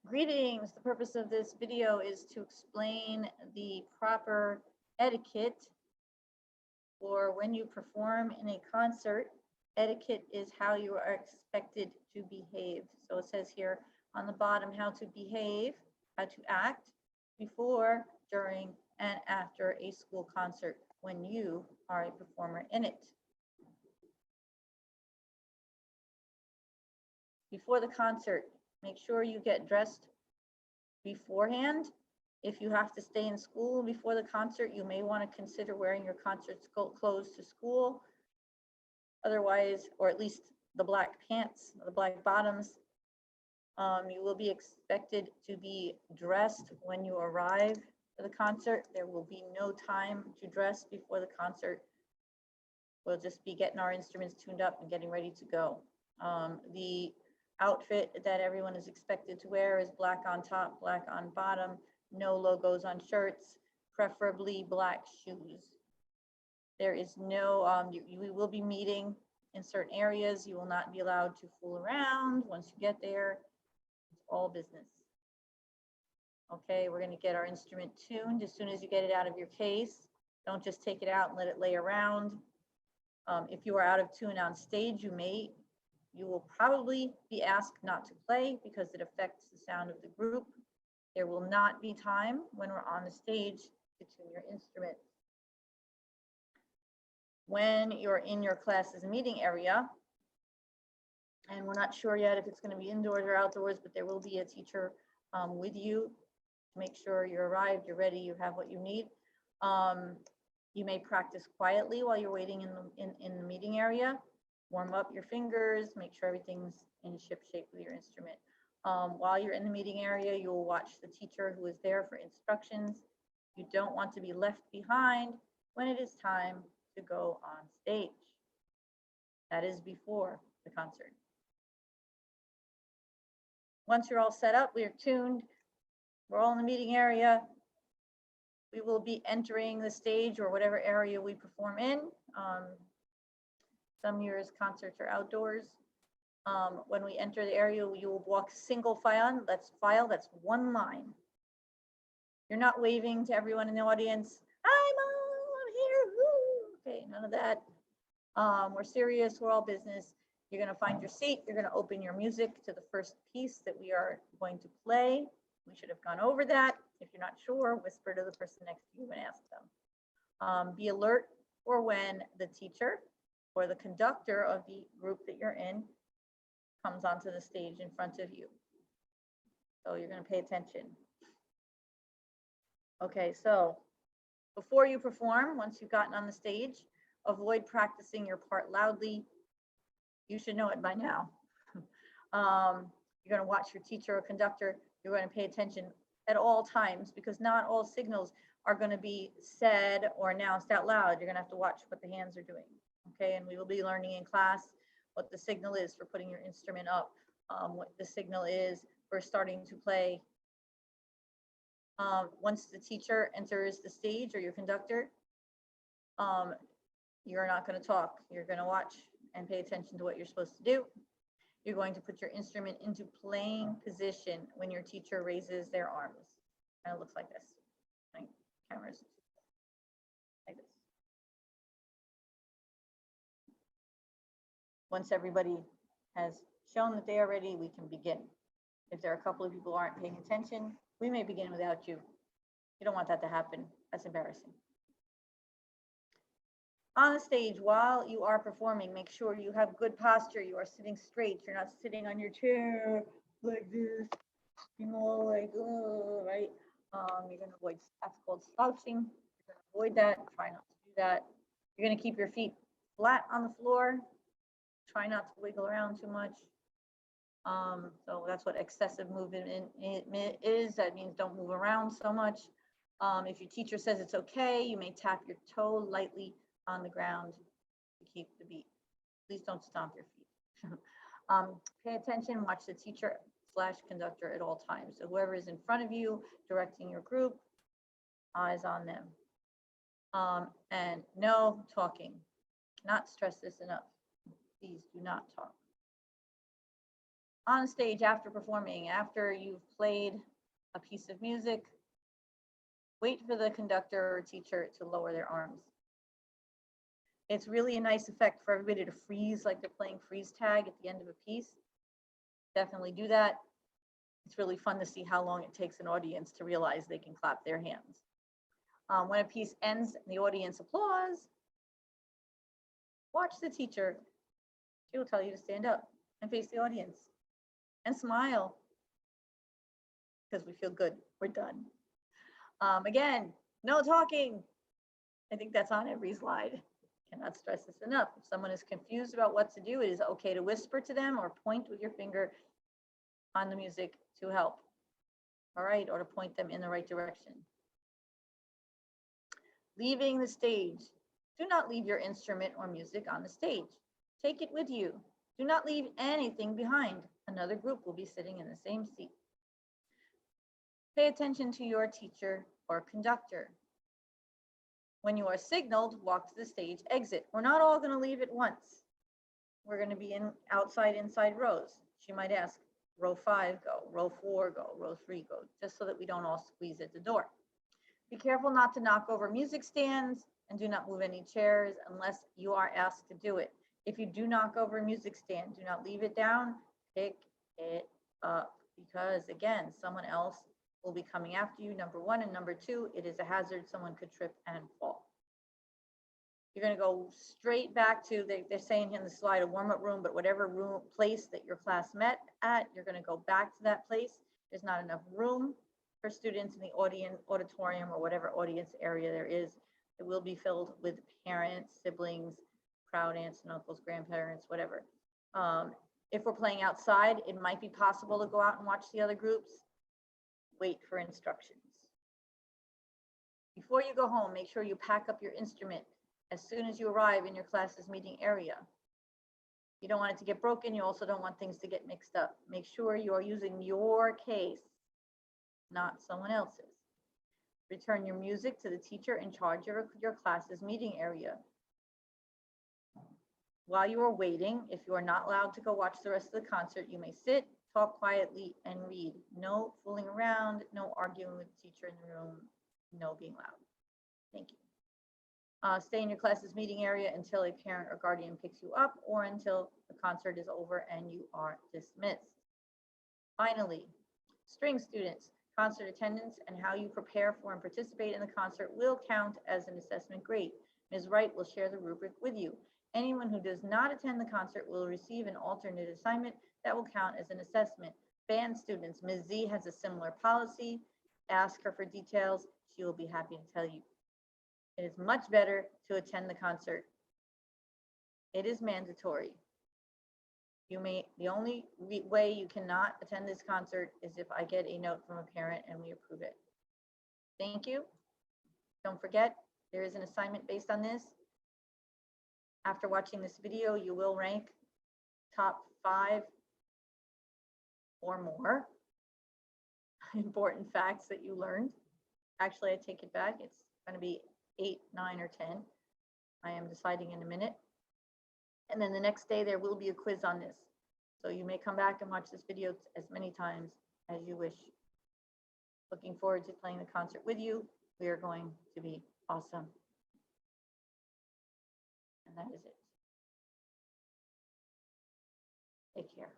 Greetings. The purpose of this video is to explain the proper etiquette for when you perform in a concert. Etiquette is how you are expected to behave. So it says here on the bottom how to behave, how to act before, during, and after a school concert when you are a performer in it. Before the concert, make sure you get dressed beforehand. If you have to stay in school before the concert, you may want to consider wearing your concert clothes to school. Otherwise, or at least the black pants, the black bottoms, you will be expected to be dressed when you arrive for the concert. There will be no time to dress before the concert. We'll just be getting our instruments tuned up and getting ready to go. The outfit that everyone is expected to wear is black on top, black on bottom, no logos on shirts, preferably black shoes. There is no, we will be meeting in certain areas. You will not be allowed to fool around. Once you get there, it's all business. Okay, we're going to get our instrument tuned as soon as you get it out of your case. Don't just take it out and let it lay around. If you are out of tune on stage, you will probably be asked not to play because it affects the sound of the group. There will not be time when we're on the stage to tune your instrument. When you're in your class's meeting area, and we're not sure yet if it's going to be indoors or outdoors, but there will be a teacher with you to make sure you're arrived, you're ready, you have what you need. You may practice quietly while you're waiting in the meeting area. Warm up your fingers, make sure everything's in ship shape with your instrument. While you're in the meeting area, you will watch the teacher who is there for instructions. You don't want to be left behind when it is time to go on stage. That is before the concert. Once you're all set up, we are tuned, we're all in the meeting area, we will be entering the stage or whatever area we perform in. Some years concerts are outdoors. When we enter the area, you will walk single file. That's one line. You're not waving to everyone in the audience. Hi, Mom, I'm here. Woo. Okay, none of that. We're serious. We're all business. You're going to find your seat. You're going to open your music to the first piece that we are going to play. We should have gone over that. If you're not sure, whisper to the person next to you and ask them. Be alert for when the teacher or the conductor of the group that you're in comes onto the stage in front of you. So you're going to pay attention. Okay, so before you perform, once you've gotten on the stage, avoid practicing your part loudly. You should know it by now. You're going to watch your teacher or conductor. You're going to pay attention at all times because not all signals are going to be said or announced out loud. You're going to have to watch what the hands are doing. Okay, and we will be learning in class what the signal is for putting your instrument up, what the signal is for starting to play. Once the teacher enters the stage or your conductor, you're not going to talk. You're going to watch and pay attention to what you're supposed to do. You're going to put your instrument into playing position when your teacher raises their arms. And it looks like this. Right? Cameras like this. Once everybody has shown that they are ready, we can begin. If there are a couple of people who aren't paying attention, we may begin without you. You don't want that to happen. That's embarrassing. On the stage, while you are performing, make sure you have good posture. You are sitting straight. You're not sitting on your chair like this, you know, like, right? You're going to avoid, that's called slouching. You're going to avoid that. Try not to do that. You're going to keep your feet flat on the floor. Try not to wiggle around too much. So that's what excessive movement is. That means don't move around so much. If your teacher says it's okay, you may tap your toe lightly on the ground to keep the beat. Please don't stomp your feet. Pay attention, watch the teacher / conductor at all times. So whoever is in front of you, directing your group, eyes on them. And no talking. Not stress this enough. Please do not talk. On stage after performing, after you've played a piece of music, wait for the conductor or teacher to lower their arms. It's really a nice effect for everybody to freeze like they're playing freeze tag at the end of a piece. Definitely do that. It's really fun to see how long it takes an audience to realize they can clap their hands. When a piece ends and the audience applauds, watch the teacher. She will tell you to stand up and face the audience and smile because we feel good. We're done. Again, no talking. I think that's on every slide. Cannot stress this enough. If someone is confused about what to do, it is okay to whisper to them or point with your finger on the music to help. All right, or to point them in the right direction. Leaving the stage. Do not leave your instrument or music on the stage. Take it with you. Do not leave anything behind. Another group will be sitting in the same seat. Pay attention to your teacher or conductor. When you are signaled, walk to the stage exit. We're not all going to leave at once. We're going to be in outside, inside rows. She might ask, row 5 go, row 4 go, row 3 go, just so that we don't all squeeze at the door. Be careful not to knock over music stands and do not move any chairs unless you are asked to do it. If you do knock over a music stand, do not leave it down, pick it up, because again, someone else will be coming after you, number 1, and number 2, it is a hazard. Someone could trip and fall. You're going to go straight back to, they're saying in the slide, a warm-up room, but whatever room, place that your class met at, you're going to go back to that place. There's not enough room for students in the auditorium or whatever audience area there is. It will be filled with parents, siblings, proud aunts and uncles, grandparents, whatever. If we're playing outside, it might be possible to go out and watch the other groups. Wait for instructions. Before you go home, make sure you pack up your instrument as soon as you arrive in your class's meeting area. You don't want it to get broken. You also don't want things to get mixed up. Make sure you are using your case, not someone else's. Return your music to the teacher in charge of your class's meeting area. While you are waiting, if you are not allowed to go watch the rest of the concert, you may sit, talk quietly, and read. No fooling around, no arguing with the teacher in the room, no being loud. Thank you. Stay in your class's meeting area until a parent or guardian picks you up or until the concert is over and you are dismissed. Finally, string students, concert attendance and how you prepare for and participate in the concert will count as an assessment grade. Ms. Wright will share the rubric with you. Anyone who does not attend the concert will receive an alternate assignment that will count as an assessment. Band students, Ms. Z has a similar policy. Ask her for details. She will be happy to tell you. It is much better to attend the concert. It is mandatory. The only way you cannot attend this concert is if I get a note from a parent and we approve it. Thank you. Don't forget, there is an assignment based on this. After watching this video, you will rank top 5 or more important facts that you learned. Actually, I take it back. It's going to be 8, 9, or 10. I am deciding in a minute. And then the next day there will be a quiz on this. So you may come back and watch this video as many times as you wish. Looking forward to playing the concert with you. We are going to be awesome. And that is it. Take care.